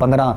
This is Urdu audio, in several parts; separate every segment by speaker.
Speaker 1: 15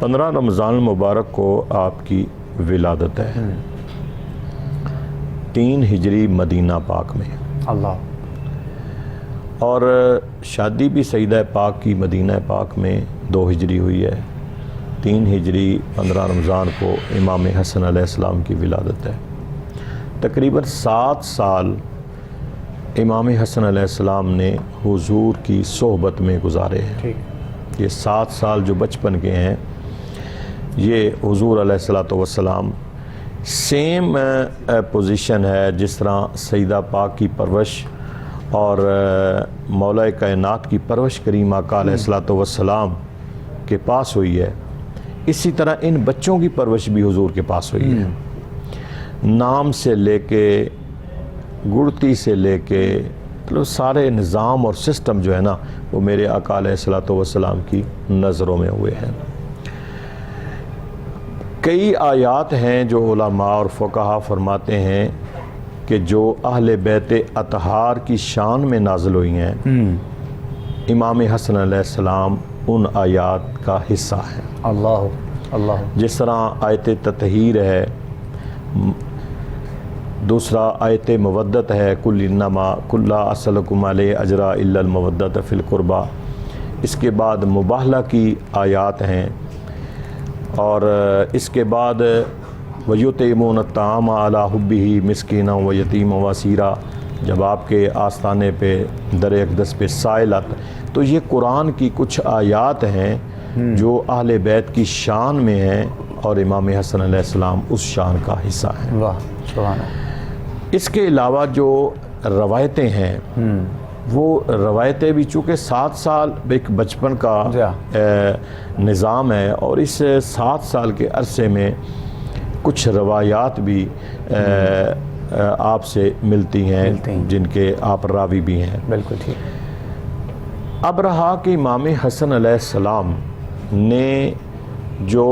Speaker 2: 15 رمضان المبارک کو آپ کی ولادت ہے 3 ہجری مدینہ پاک میں،
Speaker 1: اللہ،
Speaker 2: اور شادی بھی سیدہ پاک کی مدینہ پاک میں 2 ہجری ہوئی ہے۔ 3 ہجری 15 رمضان کو امام حسن علیہ السلام کی ولادت ہے۔ تقریباً 7 سال امام حسن علیہ السلام نے حضور کی صحبت میں گزارے ہیں۔ یہ 7 سال جو بچپن کے ہیں، یہ حضور علیہ السلام سیم پوزیشن ہے جس طرح سیدہ پاک کی پرورش اور مولا کائنات کی پرورش کریم آقا علیہ السلام کے پاس ہوئی ہے، اسی طرح ان بچوں کی پرورش بھی حضور کے پاس ہوئی ہے۔ نام سے لے کے گڑتی سے لے کے مطلب سارے نظام اور سسٹم جو ہے نا وہ میرے آقا علیہ السلام کی نظروں میں ہوئے ہیں۔ کئی آیات ہیں جو علماء اور فقہا فرماتے ہیں کہ جو اہل بیت اطہار کی شان میں نازل ہوئی ہیں، امام حسن علیہ السلام ان آیات کا حصہ ہیں۔
Speaker 1: اللہ،
Speaker 2: جس طرح آیت تطہیر ہے، دوسرا آیت مودت ہے، کل انما کل لا اسألکم علیہ اجرا الا المودۃ فی القربہ۔ اس کے بعد مباہلہ کی آیات ہیں، اور اس کے بعد وَيُطْعِمُونَ الطَّعَامَ عَلَىٰ حُبِّهِ مِسْكِينًا وَيَتِيمًا وَأَسِيرًا، جب آپ کے آستانے پہ در اقدس پہ سائلت۔ تو یہ قرآن کی کچھ آیات ہیں جو اہل بیت کی شان میں ہیں، اور امام حسن علیہ السلام اس شان کا حصہ ہیں۔
Speaker 1: واہ، سبحان اللہ۔
Speaker 2: اس کے علاوہ جو روایتیں ہیں، وہ روایتیں بھی چونکہ 7 سال ایک بچپن کا نظام ہے، اور اس 7 سال کے عرصے میں کچھ روایات بھی آپ سے ملتی ہیں جن کے آپ راوی بھی ہیں۔
Speaker 1: بالکل ٹھیک۔
Speaker 2: اب رہا کہ امام حسن علیہ السلام نے جو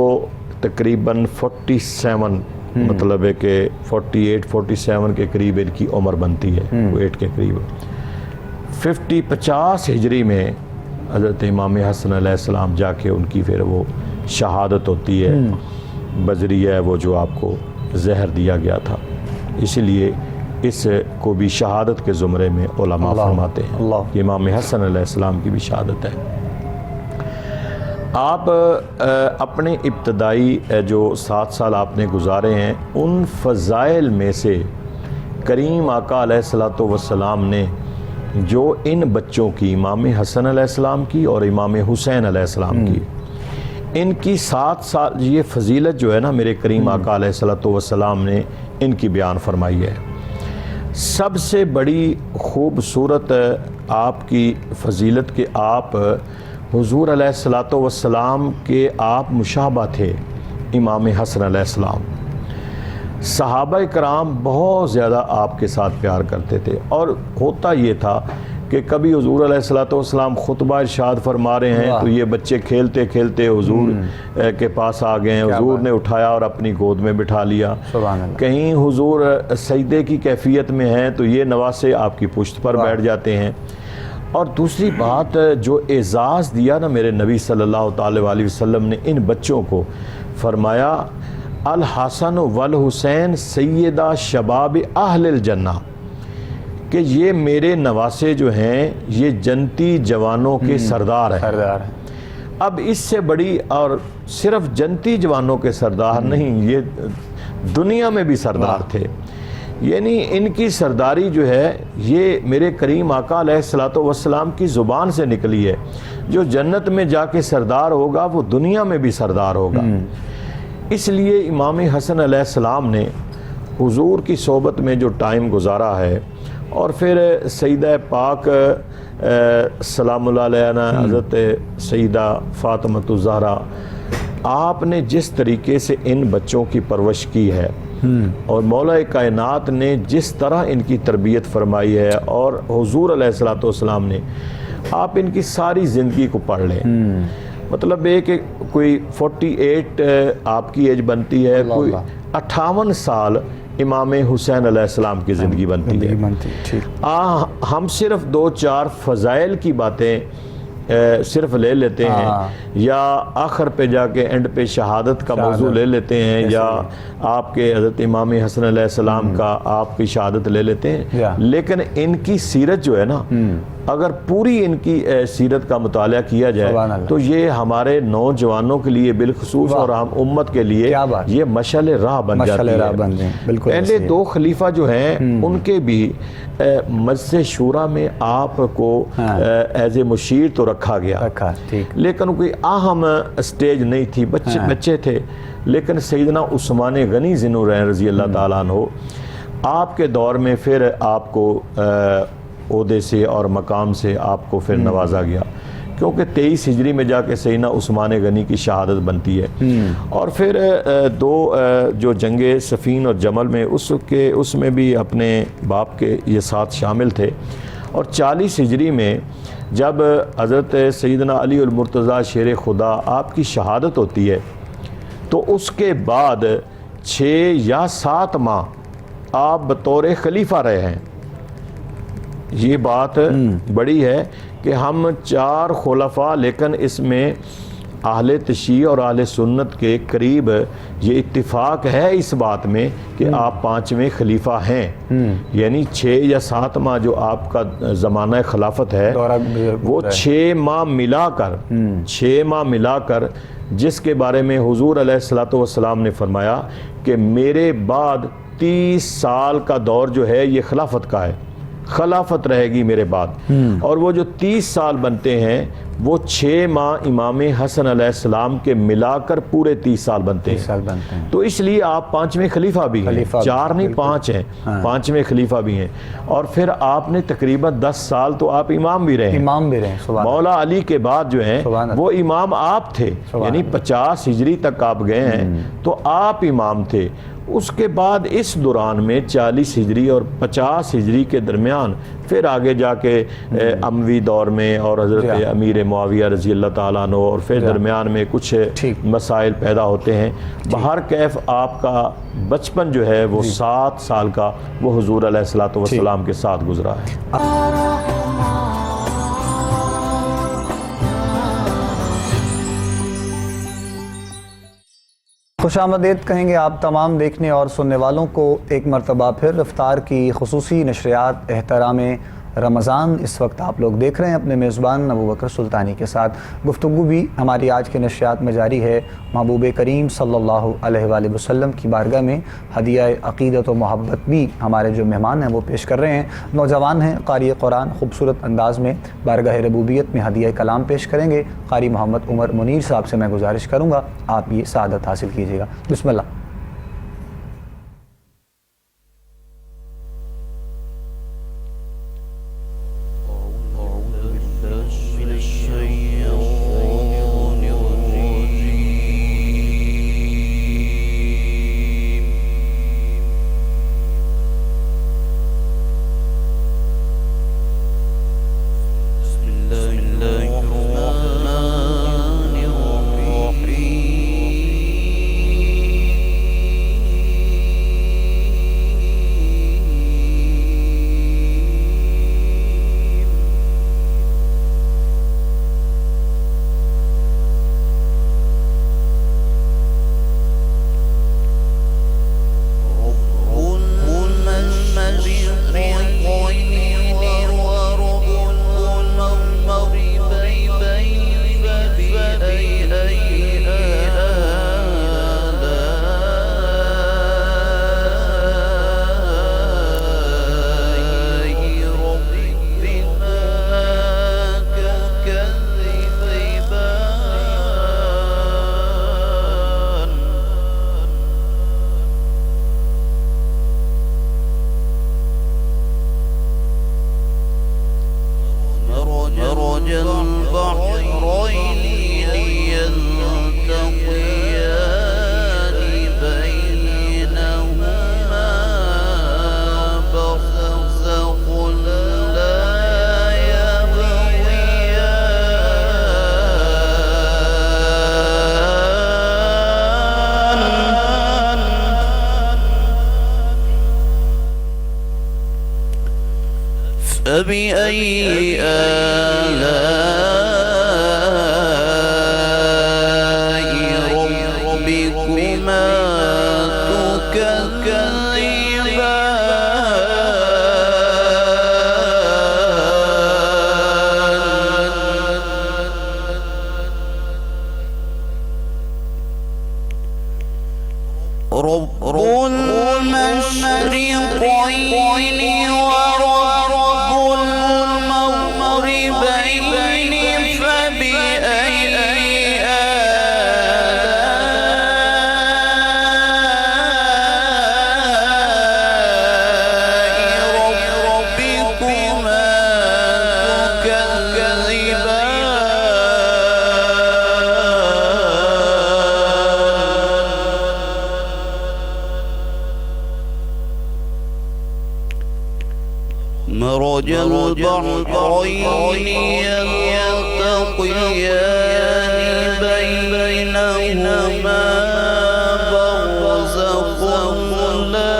Speaker 2: تقریباً 47 مطلب ہے کہ 48-47 کے قریب ان کی عمر بنتی ہے، 8 کے قریب 50 ہجری میں حضرت امام حسن علیہ السلام جا کے ان کی پھر وہ شہادت ہوتی ہے، بذریعہ ہے وہ جو آپ کو زہر دیا گیا تھا، اسی لیے اس کو بھی شہادت کے زمرے میں علماء فرماتے ہیں کہ امام حسن علیہ السلام کی بھی شہادت ہے۔ آپ اپنے ابتدائی جو 7 سال آپ نے گزارے ہیں، ان فضائل میں سے کریم آقا علیہ السلام نے جو ان بچوں کی، امام حسن علیہ السلام کی اور امام حسین علیہ السلام کی، ان کی 7 سال یہ فضیلت جو ہے نا میرے کریم آقا علیہ السلام نے ان کی بیان فرمائی ہے۔ سب سے بڑی خوبصورت آپ کی فضیلت کہ آپ حضور علیہ السلام کے آپ مشابہ تھے امام حسن علیہ السلام۔ صحابہ کرام بہت زیادہ آپ کے ساتھ پیار کرتے تھے، اور ہوتا یہ تھا کہ کبھی حضور علیہ السلام خطبہ ارشاد فرما رہے ہیں تو یہ بچے کھیلتے کھیلتے حضور کے پاس آ گئے ہیں، حضور نے اٹھایا اور اپنی گود میں بٹھا لیا۔ کہیں حضور سجدے کی کیفیت میں ہیں تو یہ نواسے آپ کی پشت پر بیٹھ جاتے ہیں۔ اور دوسری بات جو اعزاز دیا نا میرے نبی صلی اللہ تعالی علیہ وسلم نے ان بچوں کو، فرمایا الحسن والحسین سیدہ شباب اہل الجنہ، کہ یہ میرے نواسے جو ہیں یہ جنتی جوانوں کے سردار ہیں۔ اب اس سے بڑی، اور صرف جنتی جوانوں کے سردار نہیں، یہ دنیا میں بھی سردار تھے، یعنی ان کی سرداری جو ہے یہ میرے کریم آقا علیہ السلام کی زبان سے نکلی ہے۔ جو جنت میں جا کے سردار ہوگا وہ دنیا میں بھی سردار ہوگا۔ اس لیے امام حسن علیہ السلام نے حضور کی صحبت میں جو ٹائم گزارا ہے، اور پھر سیدہ پاک سلام اللہ علیہ حضرت سیدہ فاطمہ الزہرا، آپ نے جس طریقے سے ان بچوں کی پرورش کی ہے، اور مولا کائنات نے جس طرح ان کی تربیت فرمائی ہے، اور حضور علیہ السلام نے، آپ ان کی ساری زندگی کو پڑھ لیں، مطلب ہے کہ کوئی 48 آپ کی ایج بنتی ہے، کوئی 58 سال امام حسین علیہ السلام کی زندگی بنتی ہے۔ ہم صرف 2-4 فضائل کی باتیں صرف لے لیتے ہیں یا آخر پہ جا کے اینڈ پہ شہادت کا موضوع لے لیتے ہیں یا آپ کے حضرت امام حسن علیہ السلام کا آپ کی شہادت لے لیتے ہیں، لیکن ان کی سیرت جو ہے نا، اگر پوری ان کی سیرت کا مطالعہ کیا جائے تو یہ ہمارے نوجوانوں کے لیے بالخصوص اور ہم امت کے لیے یہ مشعل راہ بن جاتی ہے۔ پہلے دو خلیفہ جو ہیں ان کے بھی مجلس شورا میں آپ کو ایز اے مشیر تو رکھا گیا، لیکن کوئی اہم سٹیج نہیں تھی، بچے تھے، لیکن سیدنا عثمان غنی ذی النورین رضی اللہ تعالیٰ عنہ آپ کے دور میں پھر آپ کو عہدے سے اور مقام سے آپ کو پھر نوازا گیا، کیونکہ 23 ہجری میں جا کے سیدنا عثمان غنی کی شہادت بنتی ہے، اور پھر دو جو جنگ صفین اور جمل میں اس میں بھی اپنے باپ کے یہ ساتھ شامل تھے، اور 40 ہجری میں جب حضرت سیدنا علی المرتضیٰ شیر خدا آپ کی شہادت ہوتی ہے تو اس کے بعد 6 یا 7 ماہ آپ بطور خلیفہ رہے ہیں۔ یہ بات بڑی ہے کہ ہم 4 خلفاء، لیکن اس میں اہل تشیع اور اہل سنت کے قریب یہ اتفاق ہے اس بات میں کہ آپ 5ویں خلیفہ ہیں، یعنی 6 یا 7 ماہ جو آپ کا زمانہ خلافت ہے وہ 6 ماہ ملا کر جس کے بارے میں حضور علیہ السلام نے فرمایا کہ میرے بعد 30 سال کا دور جو ہے یہ خلافت کا ہے، خلافت رہے گی میرے بعد، اور وہ جو 30 سال بنتے ہیں وہ 6 ماہ امام حسن علیہ السلام کے ملا کر پورے 30 سال بنتے ہیں، تو اس لیے آپ 5ویں خلیفہ بھی ہیں، 4 نہیں 5 ہیں، 5ویں خلیفہ بھی ہیں، اور پھر آپ نے تقریباً 10 سال تو آپ امام بھی رہے ہیں، مولا علی کے بعد جو ہیں وہ امام آپ تھے، یعنی 50 ہجری تک آپ گئے ہیں تو آپ امام تھے۔ اس کے بعد اس دوران میں 40 ہجری اور 50 ہجری کے درمیان پھر آگے جا کے اموی دور میں اور حضرت امیر معاویہ رضی اللہ تعالیٰ عنہ، اور پھر درمیان میں کچھ مسائل پیدا ہوتے ہیں۔ بہر کیف آپ کا بچپن جو ہے وہ 7 سال کا وہ حضور علیہ السلام کے ساتھ گزرا ہے۔
Speaker 1: خوش آمدید کہیں گے آپ تمام دیکھنے اور سننے والوں کو ایک مرتبہ پھر رفتار کی خصوصی نشریات احترام رمضان اس وقت آپ لوگ دیکھ رہے ہیں اپنے میزبان ابو بکر سلطانی کے ساتھ۔ گفتگو بھی ہماری آج کے نشریات میں جاری ہے۔ محبوب کریم صلی اللہ علیہ وآلہ وسلم کی بارگاہ میں ہدیہ عقیدت و محبت بھی ہمارے جو مہمان ہیں وہ پیش کر رہے ہیں۔ نوجوان ہیں، قاری قرآن خوبصورت انداز میں بارگاہ ربوبیت میں ہدیہ کلام پیش کریں گے۔ قاری محمد عمر منیر صاحب سے میں گزارش کروں گا آپ یہ سعادت حاصل کیجیے گا۔ بسم اللہ۔
Speaker 3: فبأي آلاء البحرين يلتقيان بينهما برزخ لا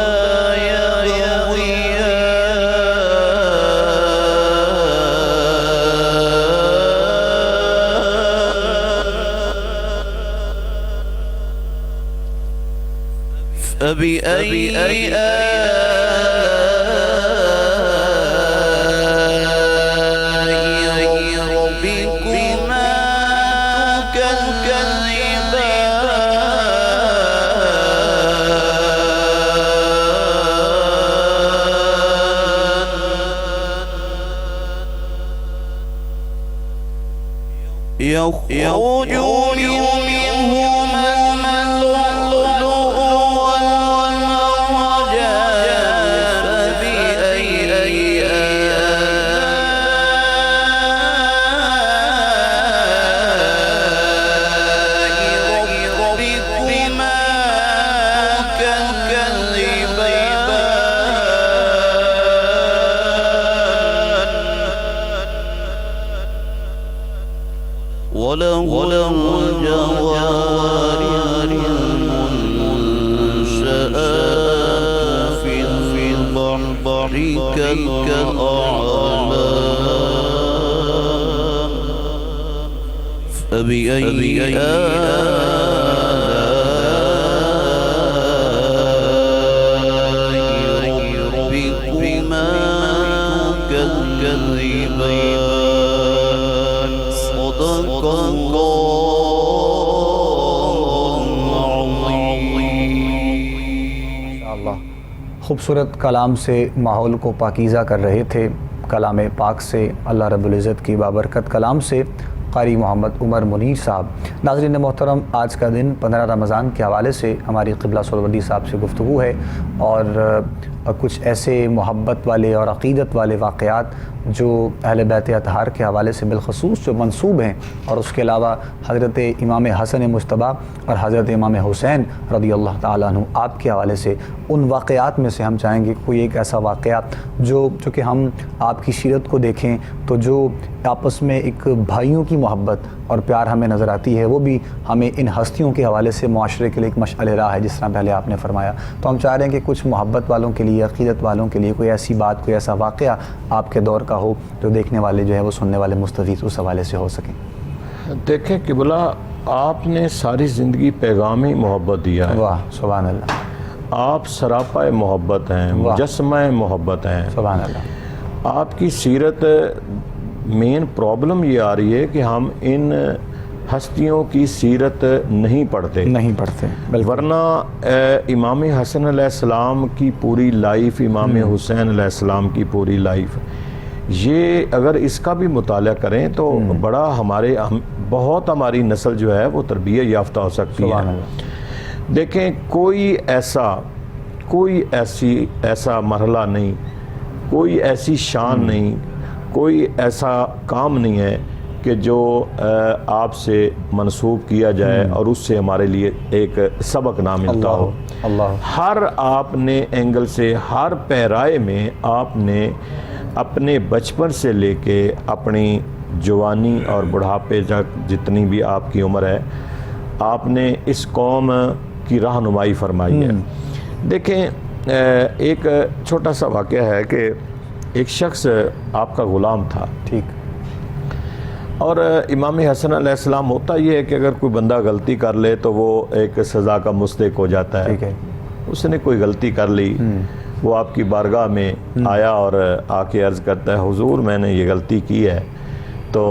Speaker 3: يبغيان فبأي يخرج منهما اللؤلؤ والمرجان فبأي آلاء ربكما تكذبان وله الجوار المنشآت في البحر كالأعلام فبأي آلاء ربكما تكذبان صدق الله العظيم.
Speaker 1: اللہ خوبصورت کلام سے ماحول کو پاکیزہ کر رہے تھے، کلام پاک سے، اللہ رب العزت کی بابرکت کلام سے قاری محمد عمر منیر صاحب. ناظرین محترم، آج کا دن 15 رمضان کے حوالے سے ہماری قبلہ سہروردی صاحب سے گفتگو ہے اور کچھ ایسے محبت والے اور عقیدت والے واقعات جو اہل بیت اطہار کے حوالے سے بالخصوص جو منسوب ہیں، اور اس کے علاوہ حضرت امام حسن مجتبیٰ اور حضرت امام حسین رضی اللہ تعالیٰ عنہ آپ کے حوالے سے ان واقعات میں سے ہم چاہیں گے کوئی ایک ایسا واقعہ جو کہ ہم آپ کی سیرت کو دیکھیں تو جو آپس میں ایک بھائیوں کی محبت اور پیار ہمیں نظر آتی ہے، وہ بھی ہمیں ان ہستیوں کے حوالے سے معاشرے کے لیے ایک مشعل راہ ہے، جس طرح پہلے آپ نے فرمایا. تو ہم چاہ رہے ہیں کہ کچھ محبت والوں کے لیے، عقیدت والوں کے لیے کوئی ایسی بات، کوئی ایسا واقعہ آپ کے دور کا ہو جو دیکھنے والے جو ہے وہ سننے والے مستفید اس حوالے سے ہو سکیں.
Speaker 2: دیکھیں قبلہ، آپ نے ساری زندگی پیغامی محبت دیا ہے.
Speaker 1: واہ سبحان اللہ.
Speaker 2: آپ سراپا محبت ہیں، مجسمہ محبت ہیں.
Speaker 1: سبحان اللہ.
Speaker 2: آپ کی سیرت مین پرابلم یہ آ رہی ہے کہ ہم ان ہستیوں کی سیرت نہیں پڑھتے ورنہ امام حسن علیہ السلام کی پوری لائف، امام حسین علیہ السلام کی پوری لائف، یہ اگر اس کا بھی مطالعہ کریں تو بڑا بہت ہماری نسل جو ہے وہ تربیت یافتہ ہو سکتی ہے. دیکھیں کوئی ایسا مرحلہ نہیں، کوئی ایسی شان نہیں، کوئی ایسا کام نہیں ہے کہ جو آپ سے منسوب کیا جائے اور اس سے ہمارے لیے ایک سبق نہ ملتا ہو. ہر آپ نے اینگل سے، ہر پیرائے میں آپ نے اپنے بچپن سے لے کے اپنی جوانی اور بڑھاپے تک جتنی بھی آپ کی عمر ہے، آپ نے اس قوم کی رہنمائی فرمائی ہے. دیکھیں ایک چھوٹا سا واقعہ ہے کہ ایک شخص آپ کا غلام تھا، ٹھیک، اور امام حسن علیہ السلام ہوتا یہ ہے کہ اگر کوئی بندہ غلطی کر لے تو وہ ایک سزا کا مستحق ہو جاتا ہے. اس نے کوئی غلطی کر لی، وہ آپ کی بارگاہ میں آیا اور آ کے عرض کرتا ہے حضور میں نے یہ غلطی کی ہے تو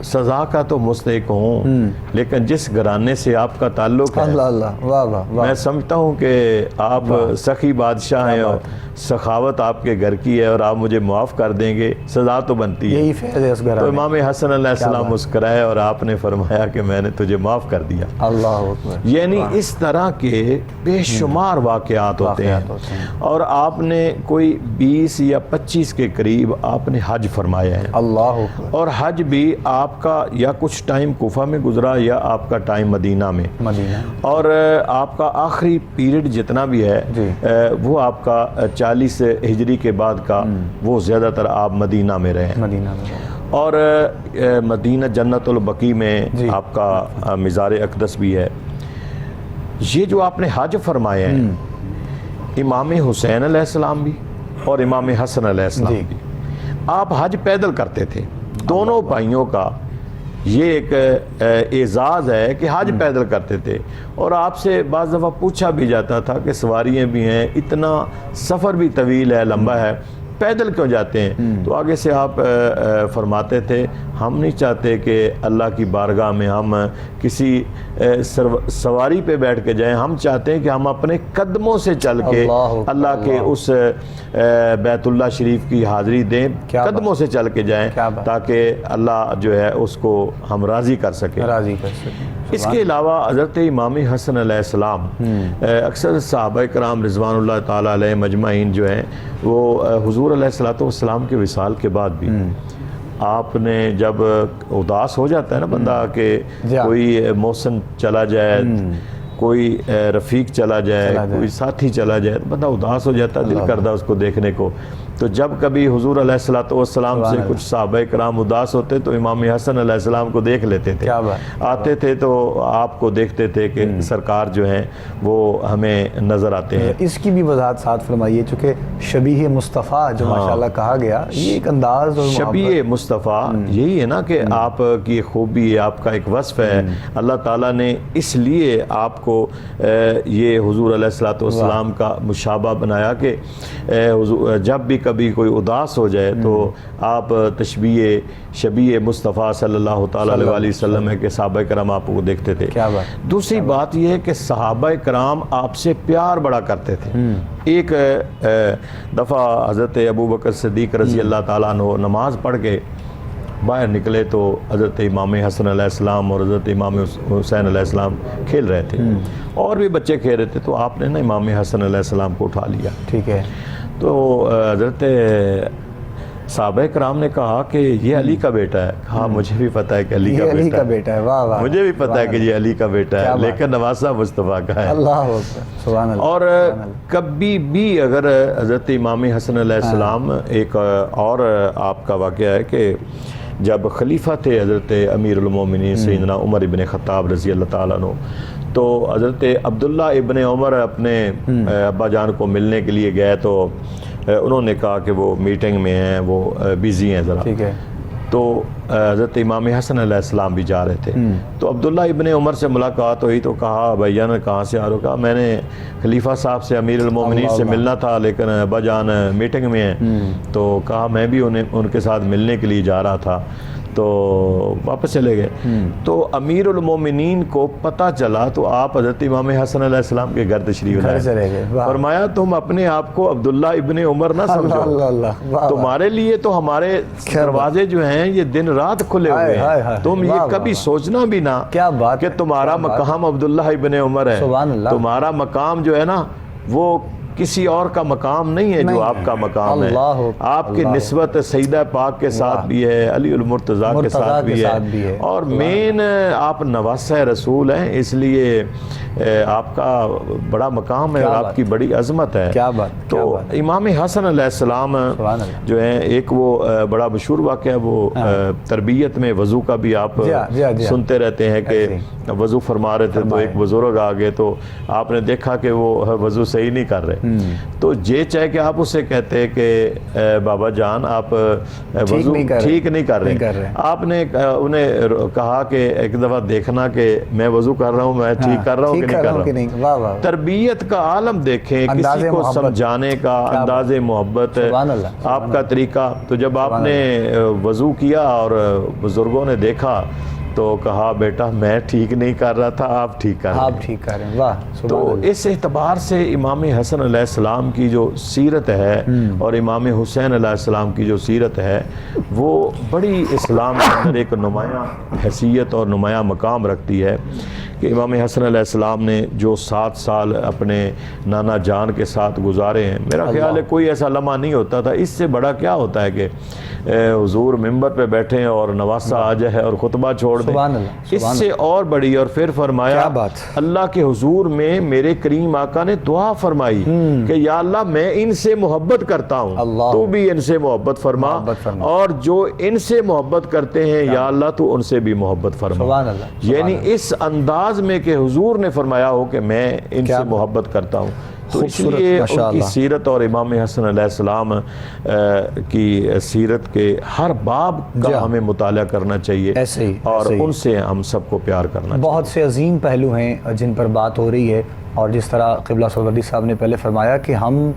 Speaker 2: سزا کا تو مستحق ہوں، لیکن جس گھرانے سے آپ کا تعلق ہے میں سمجھتا ہوں کہ آپ سخی بادشاہ ہیں اور سخاوت آپ کے گھر کی ہے اور آپ مجھے معاف کر دیں گے، سزا تو بنتی ہے. تو امام حسن علیہ السلام مسکرائے اور آپ نے فرمایا کہ میں نے تجھے معاف کر دیا. یعنی اس طرح کے بے شمار واقعات ہوتے ہیں. اور آپ نے کوئی 20 یا 25 کے قریب آپ نے حج فرمایا ہے، اور حج بھی آپ کا یا کچھ ٹائم کوفہ میں گزرا یا آپ کا ٹائم مدینہ میں، اور آپ کا آخری پیریڈ جتنا بھی ہے وہ آپ کا 40 ہجری کے بعد کا وہ زیادہ تر آپ مدینہ میں رہے، اور مدینہ جنت البقیع میں آپ کا مزار اقدس بھی ہے۔ یہ جو آپ نے حج فرمائے ہیں، امام حسین علیہ السلام بھی اور امام حسن علیہ السلام بھی، آپ حج پیدل کرتے تھے، دونوں بھائیوں کا یہ ایک اعزاز ہے کہ حج پیدل کرتے تھے، اور آپ سے بعض دفعہ پوچھا بھی جاتا تھا کہ سواریاں بھی ہیں، اتنا سفر بھی طویل ہے، لمبا ہے، پیدل کیوں جاتے ہیں؟ تو آگے سے آپ فرماتے تھے ہم نہیں چاہتے کہ اللہ کی بارگاہ میں ہم کسی سواری پہ بیٹھ کے جائیں، ہم چاہتے ہیں کہ ہم اپنے قدموں سے چل کے اللہ کے اس بیت اللہ شریف کی حاضری دیں، قدموں سے چل کے جائیں تاکہ اللہ جو ہے اس کو ہم راضی کر سکیں۔ اس کے علاوہ حضرت امام حسن علیہ السلام اکثر صحابہ کرام رضوان اللہ تعالیٰ علیہ مجمعین جو ہیں وہ حضور علیہ السلام کے وصال کے بعد بھی آپ نے جب اداس ہو جاتا ہے نا بندہ کہ کوئی محسن چلا جائے، کوئی رفیق چلا جائے، کوئی ساتھی چلا جائے، بندہ اداس ہو جاتا ہے، دل کرتا اس کو دیکھنے کو۔ تو جب کبھی حضور علیہ السلام سے کچھ صحابہ کرام اداس ہوتے تو امام حسن علیہ السلام کو دیکھ لیتے تھے، آتے تھے تو آپ کو دیکھتے تھے کہ سرکار جو ہیں وہ ہمیں نظر آتے ہیں۔
Speaker 1: اس کی بھی وضاحت ساتھ فرمائیے، چونکہ شبیہ مصطفیٰ جو ماشاءاللہ کہا گیا، یہ ایک انداز اور
Speaker 2: شبیہ مصطفیٰ یہی ہے نا کہ آپ کی خوبی ہے، آپ کا ایک وصف ہے، اللہ تعالیٰ نے اس لیے آپ کو یہ حضور علیہ السلام کا مشابہ بنایا کہ جب بھی کبھی کوئی اداس ہو جائے تو آپ شبیہ مصطفیٰ صلی اللہ تعالیٰ علیہ وسلم کے صحابہ کرام آپ کو دیکھتے تھے۔ دوسری بات یہ ہے کہ صحابہ کرام آپ سے پیار بڑا کرتے تھے۔ ایک دفعہ حضرت ابوبکر صدیق رضی اللہ تعالیٰ عنہ نماز پڑھ کے باہر نکلے تو حضرت امام حسن علیہ السلام اور حضرت امام حسین علیہ السلام کھیل رہے تھے، اور بھی بچے کھیل رہے تھے، تو آپ نے نا امام حسن علیہ السلام کو اٹھا لیا۔ ٹھیک ہے، تو حضرت صحابہ کرام نے کہا کہ یہ علی کا بیٹا ہے۔ کہا مجھے بھی پتا ہے کہ علی کا بیٹا ہے، مجھے بھی پتا ہے کہ یہ علی کا بیٹا ہے، لیکن نواسہ مصطفیٰ کا ہے۔ اور کبھی بھی اگر حضرت امام حسن علیہ السلام، ایک اور آپ کا واقعہ ہے کہ جب خلیفہ تھے حضرت امیر المومنین سیدنا عمر ابن خطاب رضی اللہ تعالیٰ عنہ، تو حضرت عبداللہ ابن عمر اپنے ابا جان کو ملنے کے لیے گئے، تو انہوں نے کہا کہ وہ میٹنگ میں ہیں، وہ بیزی ہیں ذرا، تو حضرت امام حسن علیہ السلام بھی جا رہے تھے، تو عبداللہ ابن عمر سے ملاقات ہوئی تو کہا بھائی جان کہاں سے آ رہے ہو؟ کہا میں نے خلیفہ صاحب سے امیر المومنین سے ملنا تھا لیکن ابا جان میٹنگ میں ہیں، تو کہا میں بھی ان کے ساتھ ملنے کے لیے جا رہا تھا، تو واپس چلے گئے۔ تو امیر المومنین کو پتہ چلا تو آپ حضرت امام حسن علیہ السلام کے گھر تشریف لائے، فرمایا تم اپنے آپ کو عبداللہ ابن عمر نہ سمجھو، تمہارے لیے تو ہمارے دروازے جو ہیں یہ دن رات کھلے ہوئے ہیں، تم یہ کبھی سوچنا بھی نہ کہ تمہارا مقام عبداللہ ابن عمر ہے، تمہارا مقام جو ہے نا وہ کسی اور کا مقام نہیں ہے جو آپ کا مقام ہے، آپ کی نسبت سیدہ پاک کے ساتھ بھی ہے، علی المرتضیٰ کے ساتھ بھی ہے، اور مین آپ نواسہ رسول ہیں، اس لیے آپ کا بڑا مقام ہے اور آپ کی بڑی عظمت ہے۔ تو امام حسن علیہ السلام جو ہیں، ایک وہ بڑا مشہور واقعہ وہ تربیت میں وضو کا بھی آپ سنتے رہتے ہیں کہ وضو فرما رہے تھے تو ایک بزرگ آ گئے تو آپ نے دیکھا کہ وہ وضو صحیح نہیں کر رہے، تو یہ چاہے کہ آپ اسے کہتے کہ بابا جان آپ وضو ٹھیک نہیں کر رہے، آپ نے انہیں کہا کہ ایک دفعہ دیکھنا کہ میں وضو کر رہا ہوں، میں ٹھیک کر رہا ہوں کہ نہیں کر رہا ہوں۔ تربیت کا عالم دیکھیں، کسی کو سمجھانے کا انداز محبت آپ کا طریقہ۔ تو جب آپ نے وضو کیا اور بزرگوں نے دیکھا تو کہا بیٹا میں ٹھیک نہیں کر رہا تھا، آپ ٹھیک کر رہے ہیں۔ واہ! تو اس اعتبار سے امام حسن علیہ السلام کی جو سیرت ہے اور امام حسین علیہ السلام کی جو سیرت ہے وہ بڑی اسلام کے اندر ایک نمایاں حیثیت اور نمایاں مقام رکھتی ہے کہ امام حسن علیہ السلام نے جو 7 سال اپنے نانا جان کے ساتھ گزارے ہیں، میرا خیال ہے کوئی ایسا لمحہ نہیں ہوتا تھا، اس سے بڑا کیا ہوتا ہے کہ حضور ممبر پہ بیٹھیں اور نواسہ آ جائے اور خطبہ چھوڑ دیں،
Speaker 1: سبحان اللہ،
Speaker 2: اس سے اور بڑی۔ اور پھر فرمایا
Speaker 1: کیا بات،
Speaker 2: اللہ کے حضور میں میرے کریم آقا نے دعا فرمائی کہ یا اللہ میں ان سے محبت کرتا ہوں،
Speaker 1: اللہ،
Speaker 2: تو بھی ان سے محبت فرما، اور جو ان سے محبت کرتے ہیں یا اللہ تو ان سے بھی محبت فرما۔
Speaker 1: سبحان اللہ،
Speaker 2: یعنی اس انداز میں کہ حضور نے فرمایا ہو کہ میں ان سے محبت کرتا ہوں، تو اس لیے ان کی سیرت اور امام حسن علیہ السلام کی سیرت کے ہر باب کا ہمیں مطالعہ کرنا چاہیے،
Speaker 1: ایسے ہی،
Speaker 2: اور ان سے ہم سب کو پیار کرنا چاہیے۔
Speaker 1: بہت سے عظیم پہلو ہیں جن پر بات ہو رہی ہے، اور جس طرح قبلہ سہروردی صاحب نے پہلے فرمایا کہ ہم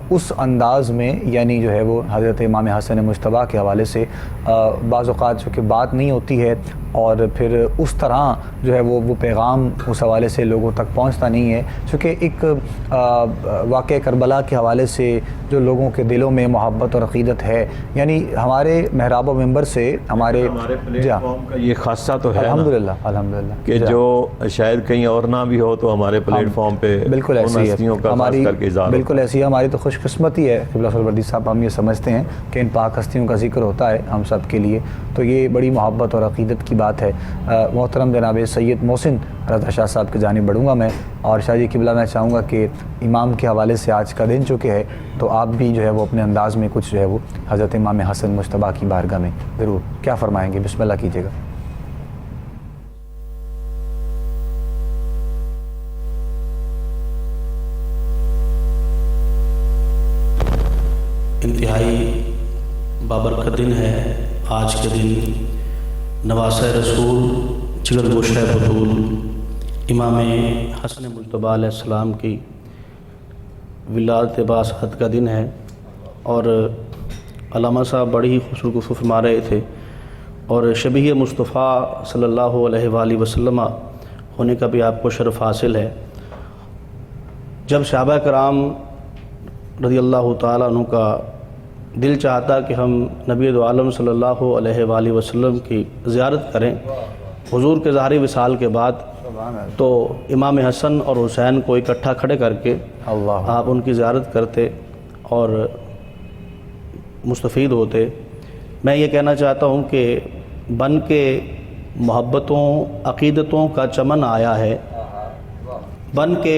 Speaker 1: اس انداز میں، یعنی جو ہے وہ حضرت امام حسن مجتبیٰ کے حوالے سے بعض اوقات چونکہ بات نہیں ہوتی ہے، اور پھر اس طرح جو ہے وہ پیغام اس حوالے سے لوگوں تک پہنچتا نہیں ہے، چونکہ ایک واقعہ کربلا کے حوالے سے جو لوگوں کے دلوں میں محبت اور عقیدت ہے، یعنی ہمارے محراب و ممبر سے ہمارے
Speaker 2: پلیٹ فارم کا یہ خاصہ تو ہے
Speaker 1: الحمدللہ الحمدللہ
Speaker 2: کہ جو شاید کہیں اور نہ بھی ہو تو ہمارے پلیٹ فارم پہ
Speaker 1: بالکل ایسی ہے
Speaker 2: ہماری،
Speaker 1: بالکل ایسی ہے ہماری تو خوش قسمتی ہے قبلہ سہروردی صاحب، ہم یہ سمجھتے ہیں کہ ان پاک ہستیوں کا ذکر ہوتا ہے ہم سب کے لیے، تو یہ بڑی محبت اور عقیدت کی بات ہے۔ محترم جناب سید محسن رضا شاہ صاحب کی جانب بڑھوں گا میں، اور شاہ جی قبلہ میں چاہوں گا کہ امام کے حوالے سے آج کا دن چکے ہے، تو آپ بھی جو ہے وہ اپنے انداز میں کچھ جو ہے وہ حضرت امام حسن مجتبیٰ کی بارگاہ میں ضرور کیا فرمائیں گے، بسم اللہ کیجیے گا۔
Speaker 4: انتہائی بابرکت دن ہے آج کے دن، نواسہ رسول جگر گوشہ بطول امام حسن مجتبیٰ علیہ السلام کی ولادت باسط کا دن ہے، اور علامہ صاحب بڑی ہی خوبصورت گفتگو فرما رہے تھے، اور شبیہ مصطفیٰ صلی اللہ علیہ وآلہ وسلم ہونے کا بھی آپ کو شرف حاصل ہے۔ جب صحابہ کرام رضی اللہ تعالیٰ عنہ کا دل چاہتا کہ ہم نبی دو عالم صلی اللہ علیہ وآلہ وسلم کی زیارت کریں حضور کے ظاہری وصال کے بعد، تو امام حسن اور حسین کو اکٹھا کھڑے کر کے آپ ان کی زیارت کرتے اور مستفید ہوتے۔ میں یہ کہنا چاہتا ہوں کہ بن کے محبتوں عقیدتوں کا چمن آیا ہے، بن کے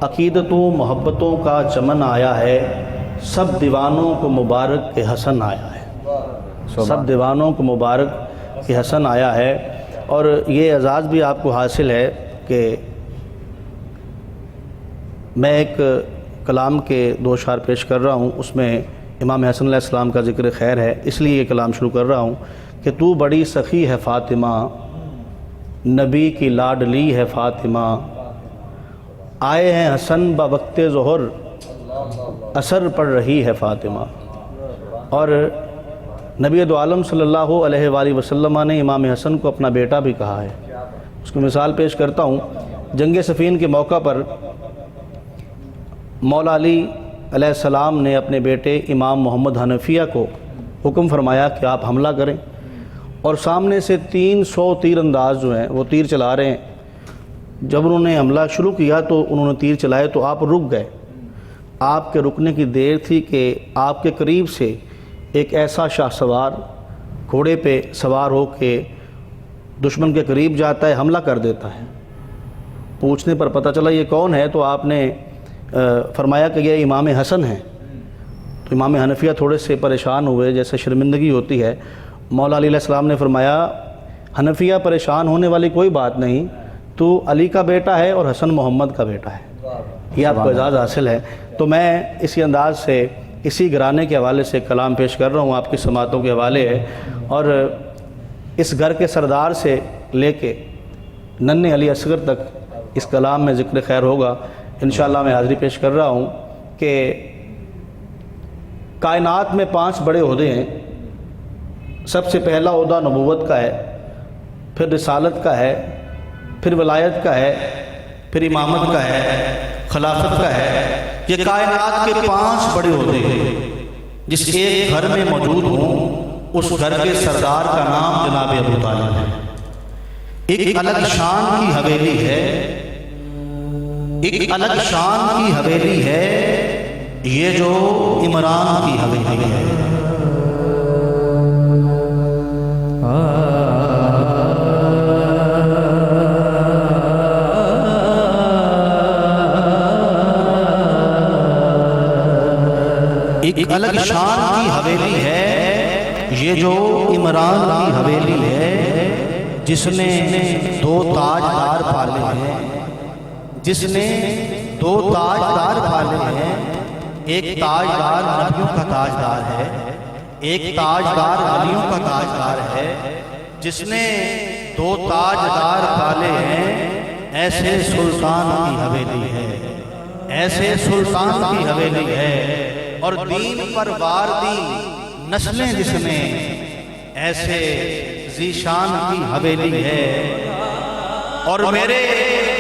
Speaker 4: عقیدتوں محبتوں کا چمن آیا ہے، سب دیوانوں کو مبارک کے حسن آیا ہے، سب دیوانوں کو مبارک کے حسن آیا ہے۔ اور یہ اعزاز بھی آپ کو حاصل ہے کہ میں ایک کلام کے 2 اشعار پیش کر رہا ہوں، اس میں امام حسن علیہ السلام کا ذکر خیر ہے، اس لیے یہ کلام شروع کر رہا ہوں کہ تو بڑی سخی ہے فاطمہ، نبی کی لاڈلی ہے فاطمہ، آئے ہیں حسن بوقت ظہر اثر پڑ رہی ہے فاطمہ۔ اور نبی دو عالم صلی اللہ علیہ وآلہ وسلم نے امام حسن کو اپنا بیٹا بھی کہا ہے۔ اس کی مثال پیش کرتا ہوں، جنگ صفین کے موقع پر مولا علی علیہ السلام نے اپنے بیٹے امام محمد حنفیہ کو حکم فرمایا کہ آپ حملہ کریں، اور سامنے سے 300 تیر انداز جو ہیں وہ تیر چلا رہے ہیں۔ جب انہوں نے حملہ شروع کیا تو انہوں نے تیر چلائے تو آپ رک گئے۔ آپ کے رکنے کی دیر تھی کہ آپ کے قریب سے ایک ایسا شاہ سوار گھوڑے پہ سوار ہو کے دشمن کے قریب جاتا ہے، حملہ کر دیتا ہے۔ پوچھنے پر پتہ چلا یہ کون ہے، تو آپ نے فرمایا کہ یہ امام حسن ہیں۔ تو امام حنفیہ تھوڑے سے پریشان ہوئے، جیسے شرمندگی ہوتی ہے۔ مولا علی علیہ السلام نے فرمایا حنفیہ پریشان ہونے والی کوئی بات نہیں، تو علی کا بیٹا ہے اور حسن محمد کا بیٹا ہے، یہ آپ کو اعزاز حاصل ہے۔ تو میں اسی انداز سے اسی گھرانے کے حوالے سے کلام پیش کر رہا ہوں، آپ کی سماعتوں کے حوالے ہے، اور اس گھر کے سردار سے لے کے ننھے علی اصغر تک اس کلام میں ذکر خیر ہوگا۔ انشاءاللہ میں حاضری پیش کر رہا ہوں کہ کائنات میں 5 بڑے عہدے ہیں۔ سب سے پہلا عہدہ نبوت کا ہے، پھر رسالت کا ہے، پھر ولایت کا ہے، پھر امامت کا ہے، خلافت کا ہے۔ یہ کائنات کے 5 بڑے عہدے ہیں، جس ایک گھر میں موجود ہوں اس گھر کے سردار کا نام جناب ابو طالب ہے۔ ایک الگ شان کی حویلی ہے، ایک الگ شان کی حویلی ہے یہ جو عمران کی حویلی ہے۔ ایک الگ شان کی حویلی ہے یہ جو عمران کی حویلی ہے، جس نے دو تاجدار پالے ہیں، جس نے دو تاجدار پالے ہیں۔ ایک تاجدار نبیوں کا تاجدار ہے، ایک تاجدار ولیوں کا تاجدار ہے۔ جس نے دو تاجدار پالے ہیں، ایسے سلطان کی حویلی ہے، ایسے سلطان کی حویلی ہے۔ اور دین پر وار دی نسلیں جس نے، ایسے ذیشان کی حویلی ہے۔ اور میرے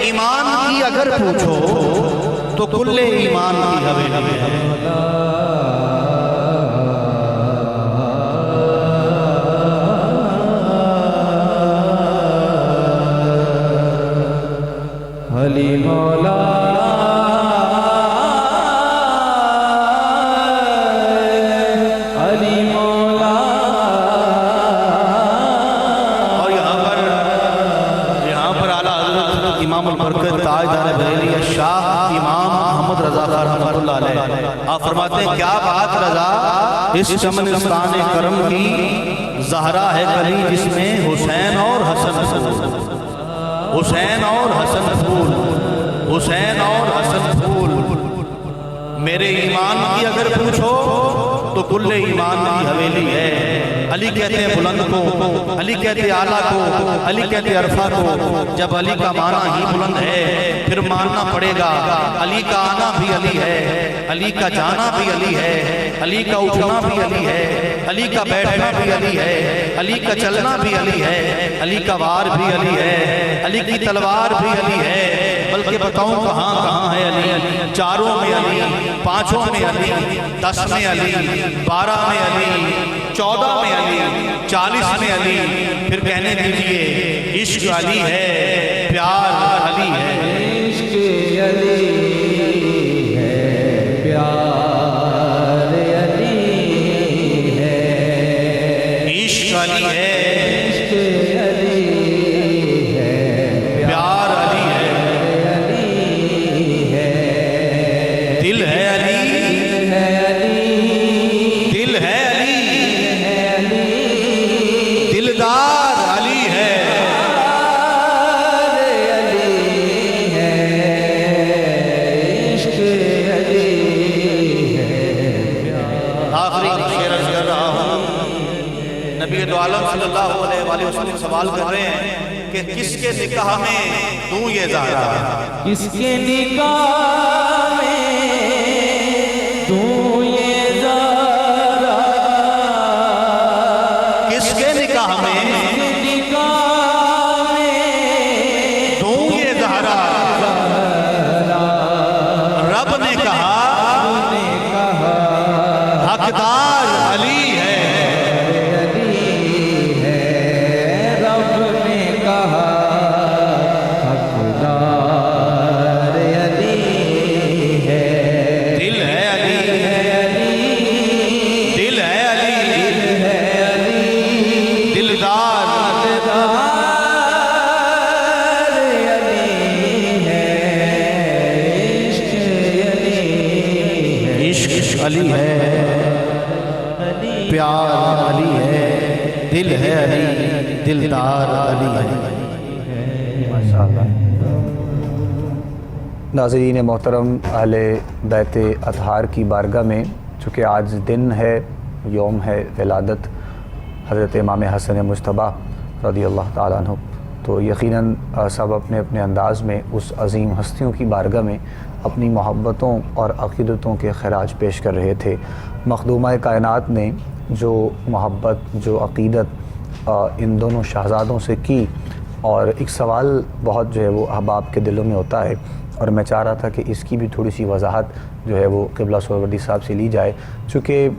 Speaker 4: ایمان کی اگر پوچھو تو کل ایمان کی حویلی ہے۔
Speaker 5: علی مولا
Speaker 4: آپ فرماتے ہیں کیا بات رضا، اس چمنستان کرم کی زہرا ہے کلی، جس میں حسین اور حسن پھول، حسین اور حسن پھول، حسین اور حسن پھول۔ میرے ایمان کی اگر پوچھو تو کل ایمان کی حویلی ہے۔ علی کہتے ہیں بلند کو، علی کہتے ہیں اعلیٰ کو، علی کہتے ہیں عرفہ کو۔ جب علی کا معنی ہی بلند ہے پھر ماننا پڑے گا علی کا آنا بھی علی ہے، علی کا جانا بھی علی ہے، علی کا اٹھنا بھی علی ہے، علی کا بیٹھنا بھی علی ہے، علی کا چلنا بھی علی ہے، علی کا وار بھی علی ہے، علی کی تلوار بھی علی ہے۔ بلکہ بتاؤں کہاں کہاں ہے علی؟ چاروں میں علی، پانچوں میں علی، 10 میں علی، 12 میں علی، 14 میں علی، 40 میں علی۔ پھر کہنے دیجئے عشق علی ہے، پیار علی ہے،
Speaker 5: عشق علی ہے، پیار علی ہے،
Speaker 4: عشق علی ہے،
Speaker 5: عشق علی ہے،
Speaker 4: پیار علی ہے، دل ہے علی، دل ہے علی، دلدار علی ہے۔ آخری شعر عرض کر رہا ہوں، نبی دو عالم صلی اللہ علیہ وآلہ وسلم سوال کر رہے ہیں کہ کس کے نکاح میں دوں یہ زہرا،
Speaker 5: کس کے نکاح میں دوں یہ زہرا،
Speaker 4: کس کے نکاح میں
Speaker 5: نکاح میں
Speaker 4: دوں یہ زہرا۔ رب نے کہا حقدار علی ہے،
Speaker 5: رب نے کہا حقدار علی ہے،
Speaker 4: دل ہے علی، دل ہے علی، دلدار عشق علی ہے، پیار علی ہے، دل ہے علی، دلدار علی ہے۔
Speaker 1: ماشاءاللہ۔ ناظرین محترم، اہل بیت اطہار کی بارگاہ میں چونکہ آج دن ہے، یوم ہے ولادت حضرت امام حسن مجتبیٰ رضی اللہ تعالیٰ عنہ، تو یقیناً سب اپنے اپنے انداز میں اس عظیم ہستیوں کی بارگاہ میں اپنی محبتوں اور عقیدتوں کے خراج پیش کر رہے تھے۔ مخدومہ کائنات نے جو محبت، جو عقیدت ان دونوں شہزادوں سے کی، اور ایک سوال بہت جو ہے وہ احباب کے دلوں میں ہوتا ہے، اور میں چاہ رہا تھا کہ اس کی بھی تھوڑی سی وضاحت جو ہے وہ قبلہ سہروردی صاحب سے لی جائے، چونکہ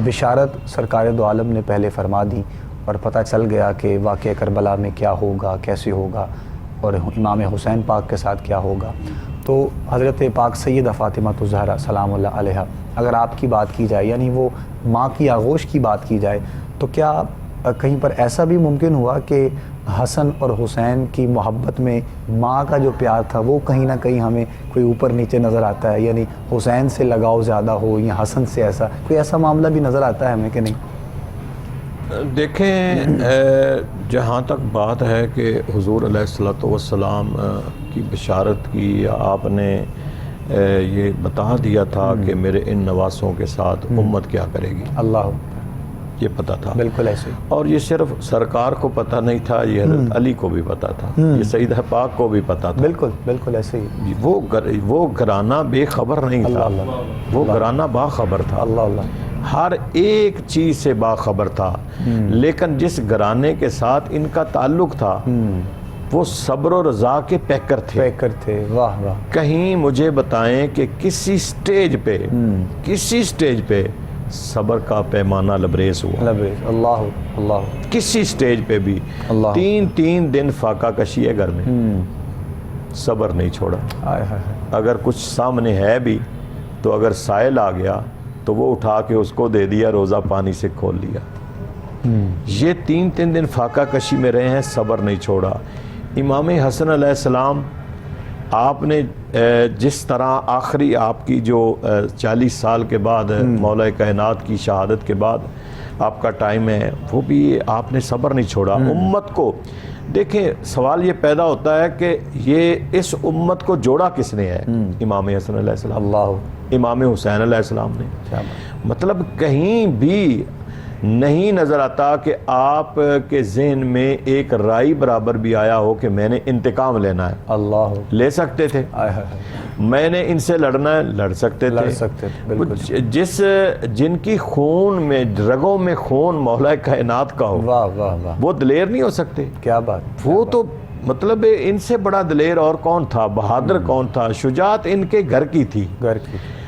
Speaker 1: بشارت سرکار دو عالم نے پہلے فرما دی، اور پتہ چل گیا کہ واقعہ کربلا میں کیا ہوگا، کیسے ہوگا، اور امام حسین پاک کے ساتھ کیا ہوگا، تو حضرت پاک سیدہ فاطمہ الزہرا سلام اللہ علیہا، اگر آپ کی بات کی جائے، یعنی وہ ماں کی آغوش کی بات کی جائے، تو کیا کہیں پر ایسا بھی ممکن ہوا کہ حسن اور حسین کی محبت میں ماں کا جو پیار تھا وہ کہیں نہ کہیں ہمیں کوئی اوپر نیچے نظر آتا ہے، یعنی حسین سے لگاؤ زیادہ ہو یا حسن سے، ایسا کوئی ایسا معاملہ بھی نظر آتا ہے ہمیں کہ نہیں؟
Speaker 2: دیکھیں، جہاں تک بات ہے کہ حضور علیہ الصلوۃ والسلام کی بشارت کی، آپ نے یہ بتا دیا تھا کہ میرے ان نواسوں کے ساتھ امت کیا کرے گی،
Speaker 1: اللہ،
Speaker 2: یہ پتہ تھا،
Speaker 1: بالکل ایسے،
Speaker 2: اور یہ صرف سرکار کو پتہ نہیں تھا، یہ حضرت علی کو بھی پتہ تھا، یہ سیدہ پاک کو بھی پتہ تھا،
Speaker 1: بالکل بالکل ایسے ہی،
Speaker 2: وہ گھرانہ بے خبر نہیں تھا، وہ گھرانہ باخبر تھا،
Speaker 1: اللہ اللہ،
Speaker 2: ہر ایک چیز سے باخبر تھا، لیکن جس گھرانے کے ساتھ ان کا تعلق تھا وہ صبر و رضا کے پیکر تھے،
Speaker 1: واہ واہ،
Speaker 2: کہیں مجھے بتائیں کہ کسی سٹیج پہ صبر کا پیمانہ لبریز ہوا،
Speaker 1: اللہ اللہ،
Speaker 2: کسی سٹیج پہ بھی،
Speaker 1: اللہ،
Speaker 2: 3 دن فاقہ کشی ہے گھر میں، صبر نہیں چھوڑا، اگر کچھ سامنے ہے بھی تو اگر سائل آ گیا تو وہ اٹھا کے اس کو دے دیا، روزہ پانی سے کھول لیا، یہ 3 دن فاقہ کشی میں رہے ہیں، صبر نہیں چھوڑا۔ امام حسن علیہ السلام، آپ نے جس طرح آخری آپ کی جو 40 سال کے بعد مولا کائنات کی شہادت کے بعد آپ کا ٹائم ہے، وہ بھی آپ نے صبر نہیں چھوڑا امت کو۔ دیکھیں، سوال یہ پیدا ہوتا ہے کہ یہ اس امت کو جوڑا کس نے ہے؟ امام حسن علیہ السلام،
Speaker 1: اللہ،
Speaker 2: امام حسین علیہ السلام نے۔ مطلب کہیں بھی نہیں نظر آتا کہ آپ کے ذہن میں ایک رائی برابر بھی آیا ہو کہ میں نے انتقام لینا ہے،
Speaker 1: اللہ،
Speaker 2: لے سکتے تھے، میں نے ان سے لڑنا ہے، لڑ سکتے تھے، بالکل، جن کی خون میں، رگوں میں خون مولا کائنات کا ہو،
Speaker 1: واہ واہ واہ،
Speaker 2: وہ دلیر نہیں ہو سکتے؟
Speaker 1: کیا بات،
Speaker 2: وہ تو مطلب ان سے بڑا دلیر اور کون تھا، بہادر کون تھا؟ شجاعت ان کے گھر کی تھی،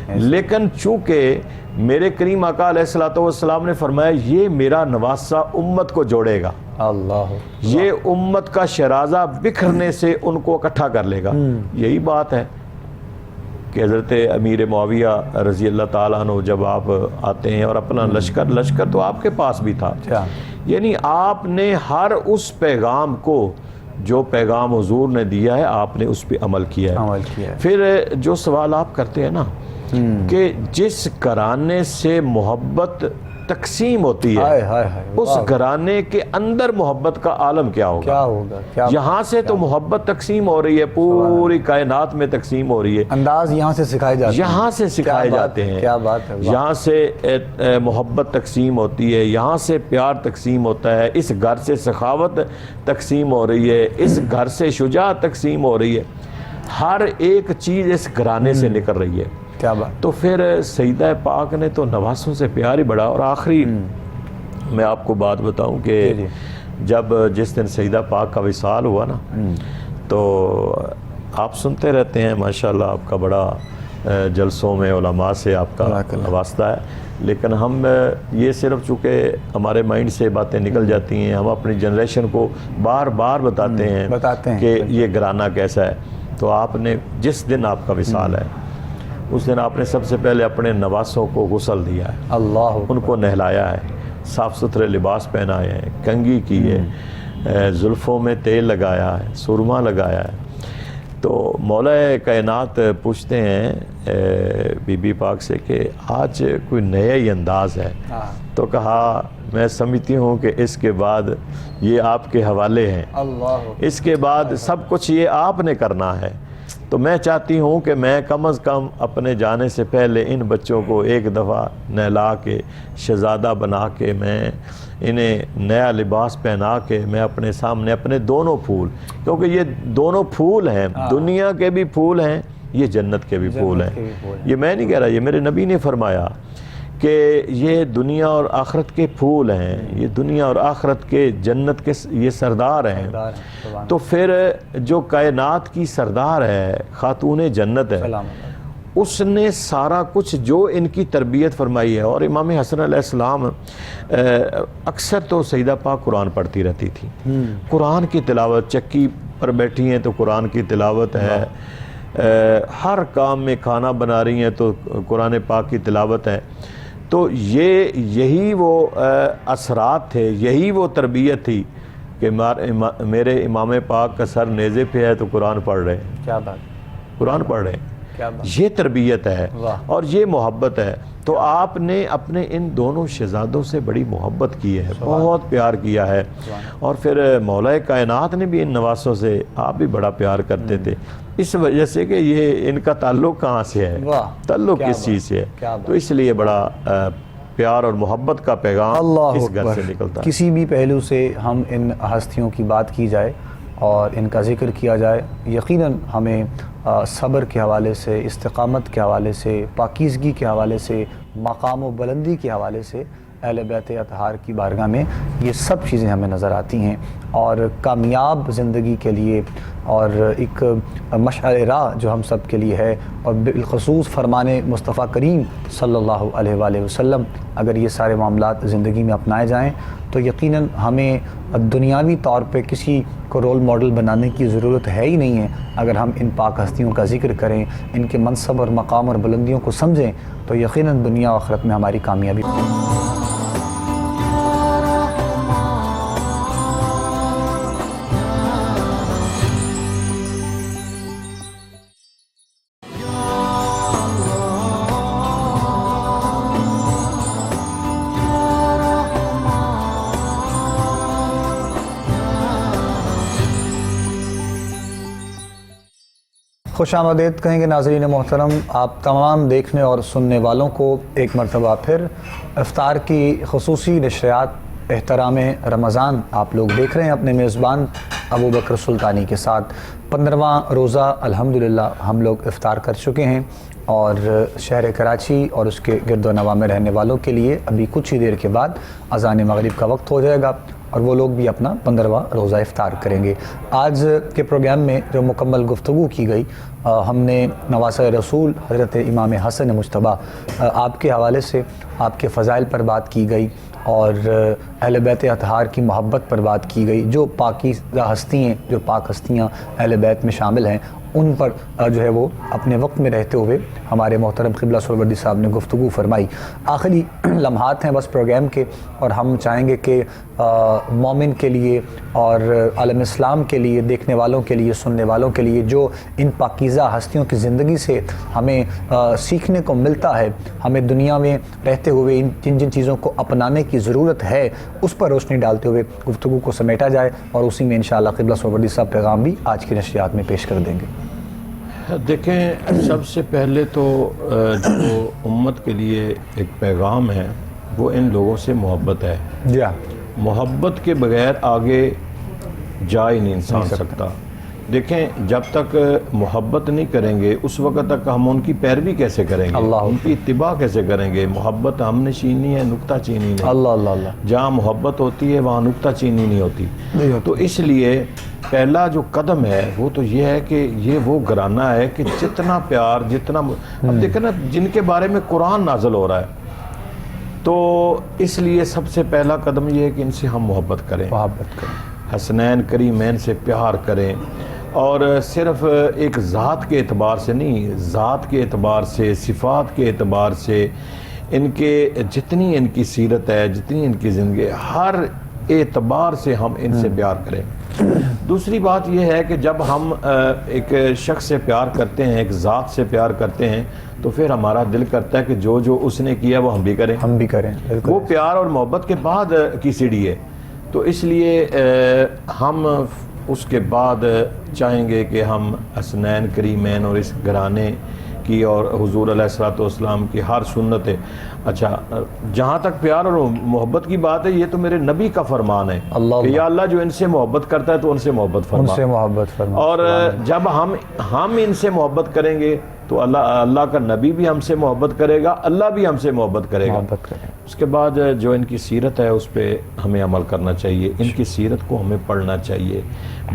Speaker 2: لیکن چونکہ میرے کریم آقا علیہ الصلوۃ والسلام نے فرمایا یہ میرا نواسہ امت کو جوڑے گا،
Speaker 1: اللہ،
Speaker 2: یہ امت کا شرازہ بکھرنے سے ان کو اکٹھا کر لے گا۔ یہی بات ہے کہ حضرت امیر معاویہ رضی اللہ تعالیٰ عنہ جب آپ آتے ہیں اور اپنا لشکر تو آپ کے پاس بھی تھا، یعنی آپ نے ہر اس پیغام کو، جو پیغام حضور نے دیا ہے، آپ نے اس پہ عمل کیا ہے۔ پھر جو سوال آپ کرتے ہیں نا کہ جس گھرانے سے محبت تقسیم ہوتی ہے، اس گھرانے کے اندر محبت کا عالم کیا ہوگا؟ یہاں سے تو محبت تقسیم ہو رہی ہے، پوری کائنات میں تقسیم ہو رہی ہے،
Speaker 1: انداز یہاں سے سکھائے جاتے ہیں،
Speaker 2: یہاں سے سکھائے جاتے ہیں،
Speaker 1: کیا بات ہے،
Speaker 2: یہاں سے محبت تقسیم ہوتی ہے، یہاں سے پیار تقسیم ہوتا ہے، اس گھر سے سخاوت تقسیم ہو رہی ہے، اس گھر سے شجاعت تقسیم ہو رہی ہے، ہر ایک چیز اس گھرانے سے نکل رہی ہے۔ تو پھر سیدہ پاک نے تو نواسوں سے پیار ہی بڑھا۔ اور آخری میں آپ کو بات بتاؤں کہ جس دن سیدہ پاک کا وصال ہوا نا، تو آپ سنتے رہتے ہیں ماشاءاللہ، آپ کا بڑا جلسوں میں علماء سے آپ کا واسطہ ہے، لیکن ہم یہ صرف چونکہ ہمارے مائنڈ سے باتیں نکل جاتی ہیں، ہم اپنی جنریشن کو بار بار بتاتے ہیں کہ یہ گھرانہ کیسا ہے۔ تو آپ نے جس دن آپ کا وصال ہے، اس دن آپ نے سب سے پہلے اپنے نواسوں کو غسل دیا ہے، اللہ، ان کو نہلایا ہے، صاف ستھرے لباس پہنائے ہیں، کنگھی کی ہے، زلفوں میں تیل لگایا ہے، سرما لگایا ہے۔ تو مولا کائنات پوچھتے ہیں بی بی پاک سے کہ آج کوئی نیا ہی انداز ہے، تو کہا میں سمجھتی ہوں کہ اس کے بعد یہ آپ کے حوالے ہیں، اس کے بعد سب کچھ یہ آپ نے کرنا ہے، تو میں چاہتی ہوں کہ میں کم از کم اپنے جانے سے پہلے ان بچوں کو ایک دفعہ نہلا کے شہزادہ بنا کے، میں انہیں نیا لباس پہنا کے، میں اپنے سامنے اپنے دونوں پھول، کیونکہ یہ دونوں پھول ہیں، دنیا کے بھی پھول ہیں، یہ جنت کے بھی پھول ہیں، یہ میں نہیں کہہ رہا، یہ میرے نبی نے فرمایا کہ یہ دنیا اور آخرت کے پھول ہیں، یہ دنیا اور آخرت کے جنت کے یہ سردار ہیں۔ تو پھر جو کائنات کی سردار ہے، خاتون جنت ہے، اس نے سارا کچھ جو ان کی تربیت فرمائی ہے. اور امام حسن علیہ السلام اکثر تو سیدہ پاک قرآن پڑھتی رہتی تھی. قرآن کی تلاوت، چکی پر بیٹھی ہیں تو قرآن کی تلاوت ہے، ہر کام میں کھانا بنا رہی ہیں تو قرآن پاک کی تلاوت ہے. تو یہی وہ اثرات تھے، یہی وہ تربیت تھی کہ میرے امام پاک کا سر نیزے پہ ہے تو قرآن پڑھ رہے ہیں.
Speaker 1: کیا بات،
Speaker 2: قرآن پڑھ رہے ہیں.
Speaker 1: کیا بات.
Speaker 2: یہ تربیت ہے
Speaker 1: واہ.
Speaker 2: اور یہ محبت ہے. تو آپ نے اپنے ان دونوں شہزادوں سے بڑی محبت کی ہے، بہت پیار کیا ہے. اور پھر مولا کائنات نے بھی ان نواسوں سے آپ بھی بڑا پیار کرتے تھے، اس وجہ سے کہ یہ ان کا تعلق کہاں سے ہے،
Speaker 1: واہ.
Speaker 2: تعلق
Speaker 1: کیا
Speaker 2: کس
Speaker 1: بات.
Speaker 2: چیز سے ہے.
Speaker 1: کیا بات.
Speaker 2: تو اس لیے بڑا پیار اور محبت کا پیغام
Speaker 1: اللہ
Speaker 2: اس گھر
Speaker 1: اکبر.
Speaker 2: سے نکلتا ہے.
Speaker 1: کسی بھی پہلو سے ہم ان ہستیوں کی بات کی جائے اور ان کا ذکر کیا جائے، یقیناً ہمیں صبر کے حوالے سے، استقامت کے حوالے سے، پاکیزگی کے حوالے سے، مقام و بلندی کے حوالے سے اہل بیت اطہار کی بارگاہ میں یہ سب چیزیں ہمیں نظر آتی ہیں. اور کامیاب زندگی کے لیے اور ایک مشعل راہ جو ہم سب کے لیے ہے، اور بالخصوص فرمان مصطفیٰ کریم صلی اللہ علیہ وآلہ وسلم، اگر یہ سارے معاملات زندگی میں اپنائے جائیں تو یقیناً ہمیں دنیاوی طور پہ کسی کو رول ماڈل بنانے کی ضرورت ہے ہی نہیں ہے. اگر ہم ان پاک ہستیوں کا ذکر کریں، ان کے منصب اور مقام اور بلندیوں کو سمجھیں تو یقیناً دنیا و آخرت میں ہماری کامیابی. خوش آمدید کہیں گے ناظرین محترم آپ تمام دیکھنے اور سننے والوں کو ایک مرتبہ پھر افطار کی خصوصی نشریات احترام رمضان آپ لوگ دیکھ رہے ہیں اپنے میزبان ابو بکر سلطانی کے ساتھ. 15واں روزہ الحمدللہ ہم لوگ افطار کر چکے ہیں اور شہر کراچی اور اس کے گرد و نواح میں رہنے والوں کے لیے ابھی کچھ ہی دیر کے بعد اذان مغرب کا وقت ہو جائے گا اور وہ لوگ بھی اپنا 15واں روزہ افطار کریں گے. آج کے پروگرام میں جو مکمل گفتگو کی گئی، ہم نے نواسہ رسول حضرت امام حسن مجتبیٰ آپ کے حوالے سے آپ کے فضائل پر بات کی گئی اور اہل بیت اطہار کی محبت پر بات کی گئی. جو پاکیزہ ہستی ہیں، جو پاک ہستیاں اہل بیت میں شامل ہیں، ان پر جو ہے وہ اپنے وقت میں رہتے ہوئے ہمارے محترم قبلہ سہروردی صاحب نے گفتگو فرمائی. آخری لمحات ہیں بس پروگرام کے، اور ہم چاہیں گے کہ مومن کے لیے اور عالم اسلام کے لیے، دیکھنے والوں کے لیے، سننے والوں کے لیے جو ان پاکیزہ ہستیوں کی زندگی سے ہمیں سیکھنے کو ملتا ہے، ہمیں دنیا میں رہتے ہوئے جن جن چیزوں کو اپنانے کی ضرورت ہے اس پر روشنی ڈالتے ہوئے گفتگو کو سمیٹا جائے، اور اسی میں انشاءاللہ قبلہ سہروردی صاحب پیغام بھی آج کی نشریات میں پیش کر دیں گے.
Speaker 2: دیکھیں، سب سے پہلے تو جو امت کے لیے ایک پیغام ہے وہ ان لوگوں سے محبت ہے.
Speaker 1: جی ہاں،
Speaker 2: محبت کے بغیر آگے جا ہی نہیں انسان سکتا. دیکھیں، جب تک محبت نہیں کریں گے اس وقت تک ہم ان کی پیروی کیسے کریں گے، ان کی اتباع کیسے کریں گے. محبت ہم نے چینی ہے، نکتہ چینی نہیں.
Speaker 1: اللہ اللہ اللہ.
Speaker 2: جہاں محبت ہوتی ہے وہاں نکتہ چینی نہیں ہوتی. تو اس لیے پہلا جو قدم ہے وہ تو یہ ہے کہ یہ وہ گھرانہ ہے کہ جتنا پیار، جتنا اب دیکھیں نا جن کے بارے میں قرآن نازل ہو رہا ہے، تو اس لیے سب سے پہلا قدم یہ ہے کہ ان سے ہم محبت کریں، حسنین کریمین سے پیار کریں. اور صرف ایک ذات کے اعتبار سے نہیں، ذات کے اعتبار سے، صفات کے اعتبار سے، ان کے جتنی ان کی سیرت ہے، جتنی ان کی زندگی، ہر اعتبار سے ہم ان سے پیار کریں. دوسری بات یہ ہے کہ جب ہم ایک شخص سے پیار کرتے ہیں، ایک ذات سے پیار کرتے ہیں، تو پھر ہمارا دل کرتا ہے کہ جو جو اس نے کیا وہ ہم بھی کریں. وہ پیار اور محبت کے بعد کی سیڑھی ہے. تو اس لیے ہم اس کے بعد چاہیں گے کہ ہم حسنین کریمین اور اس گھرانے کی اور حضور علیہ الصلوۃ والسلام کی ہر سنت ہے. اچھا، جہاں تک پیار اور محبت کی بات ہے، یہ تو میرے نبی کا فرمان ہے کہ یا اللہ جو ان سے محبت کرتا ہے تو ان سے محبت فرما. اور جب ہم ان سے محبت کریں گے تو اللہ کا نبی بھی ہم سے محبت کرے گا، اللہ بھی ہم سے محبت کرے گا. اس کے بعد جو ان کی سیرت ہے اس پہ ہمیں عمل کرنا چاہیے. ان کی سیرت کو ہمیں پڑھنا چاہیے،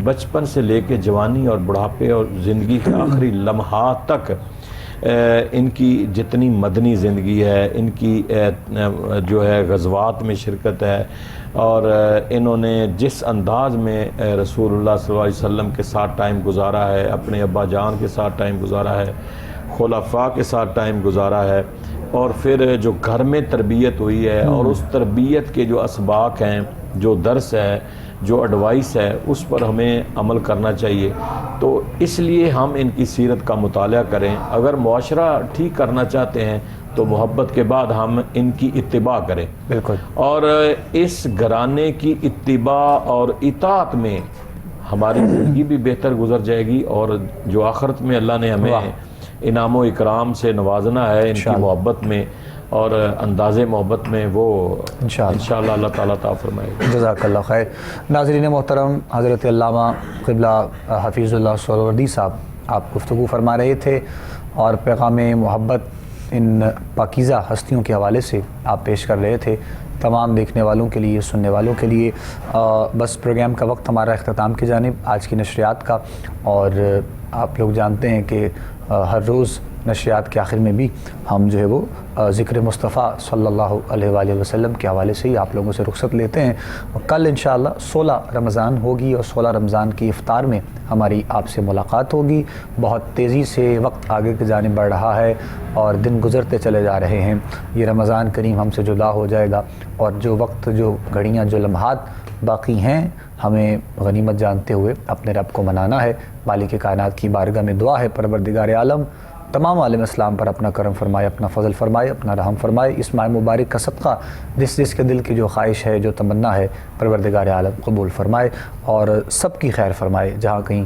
Speaker 2: بچپن سے لے کے جوانی اور بڑھاپے اور زندگی کے آخری لمحات تک ان کی جتنی مدنی زندگی ہے، ان کی جو ہے غزوات میں شرکت ہے، اور انہوں نے جس انداز میں رسول اللہ صلی اللہ علیہ وسلم کے ساتھ ٹائم گزارا ہے، اپنے ابا جان کے ساتھ ٹائم گزارا ہے، خلفاء کے ساتھ ٹائم گزارا ہے، اور پھر جو گھر میں تربیت ہوئی ہے اور اس تربیت کے جو اسباق ہیں، جو درس ہے، جو ایڈوائس ہے، اس پر ہمیں عمل کرنا چاہیے۔ تو اس لیے ہم ان کی سیرت کا مطالعہ کریں۔ اگر معاشرہ ٹھیک کرنا چاہتے ہیں تو محبت کے بعد ہم ان کی اتباع کریں،
Speaker 1: بالکل،
Speaker 2: اور اس گھرانے کی اتباع اور اطاعت میں ہماری زندگی بھی بہتر گزر جائے گی، اور جو آخرت میں اللہ نے ہمیں انعام و اکرام سے نوازنا ہے ان کی محبت میں اور انداز محبت میں، وہ انشاءاللہ اللہ تعالیٰ عطا فرمائے گا۔
Speaker 1: جزاک اللہ خیر۔ ناظرین محترم، حضرت علامہ قبلہ حفیظ اللہ سہروردی صاحب آپ گفتگو فرما رہے تھے، اور پیغام محبت ان پاکیزہ ہستیوں کے حوالے سے آپ پیش کر رہے تھے تمام دیکھنے والوں کے لیے، سننے والوں کے لیے۔ بس پروگرام کا وقت ہمارا اختتام کی جانب آج کی نشریات کا، اور آپ لوگ جانتے ہیں کہ ہر روز نشریات کے آخر میں بھی ہم جو ہے وہ ذکر مصطفیٰ صلی اللہ علیہ وآلہ وسلم کے حوالے سے ہی آپ لوگوں سے رخصت لیتے ہیں۔ اور کل انشاءاللہ 16 رمضان ہوگی، اور 16 رمضان کی افطار میں ہماری آپ سے ملاقات ہوگی۔ بہت تیزی سے وقت آگے کی جانب بڑھ رہا ہے اور دن گزرتے چلے جا رہے ہیں۔ یہ رمضان کریم ہم سے جدا ہو جائے گا، اور جو وقت، جو گھڑیاں، جو لمحات باقی ہیں، ہمیں غنیمت جانتے ہوئے اپنے رب کو منانا ہے۔ مالک کائنات کی بارگاہ میں دعا ہے، پروردگار عالم تمام عالم اسلام پر اپنا کرم فرمائے، اپنا فضل فرمائے، اپنا رحم فرمائے۔ اس ماہ مبارک کا صدقہ جس کے دل کی جو خواہش ہے، جو تمنا ہے، پروردگار عالم قبول فرمائے، اور سب کی خیر فرمائے۔ جہاں کہیں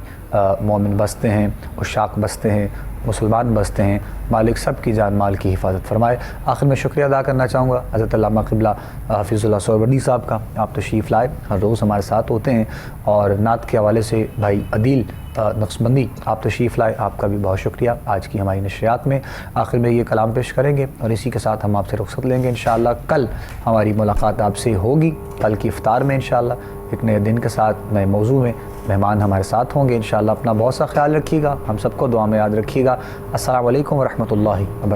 Speaker 1: مومن بستے ہیں، عشاق بستے ہیں، مسلمان بستے ہیں، مالک سب کی جان مال کی حفاظت فرمائے۔ آخر میں شکریہ ادا کرنا چاہوں گا حضرت علامہ قبلہ حفیظ اللہ سہروردی صاحب کا۔ آپ تشریف لائے، ہر روز ہمارے ساتھ ہوتے ہیں، اور نعت کے حوالے سے بھائی عدیل نقشبندی آپ تشریف لائے، آپ کا بھی بہت شکریہ آج کی ہماری نشریات میں۔ آخر میں یہ کلام پیش کریں گے، اور اسی کے ساتھ ہم آپ سے رخصت لیں گے انشاءاللہ۔ کل ہماری ملاقات آپ سے ہوگی، کل کی افطار میں انشاءاللہ، ایک نئے دن کے ساتھ، نئے موضوع میں مہمان ہمارے ساتھ ہوں گے انشاءاللہ۔ اپنا بہت سا خیال رکھیے گا، ہم سب کو دعا میں یاد رکھیے گا۔ السلام علیکم ورحمۃ اللہ وبرکاتہ۔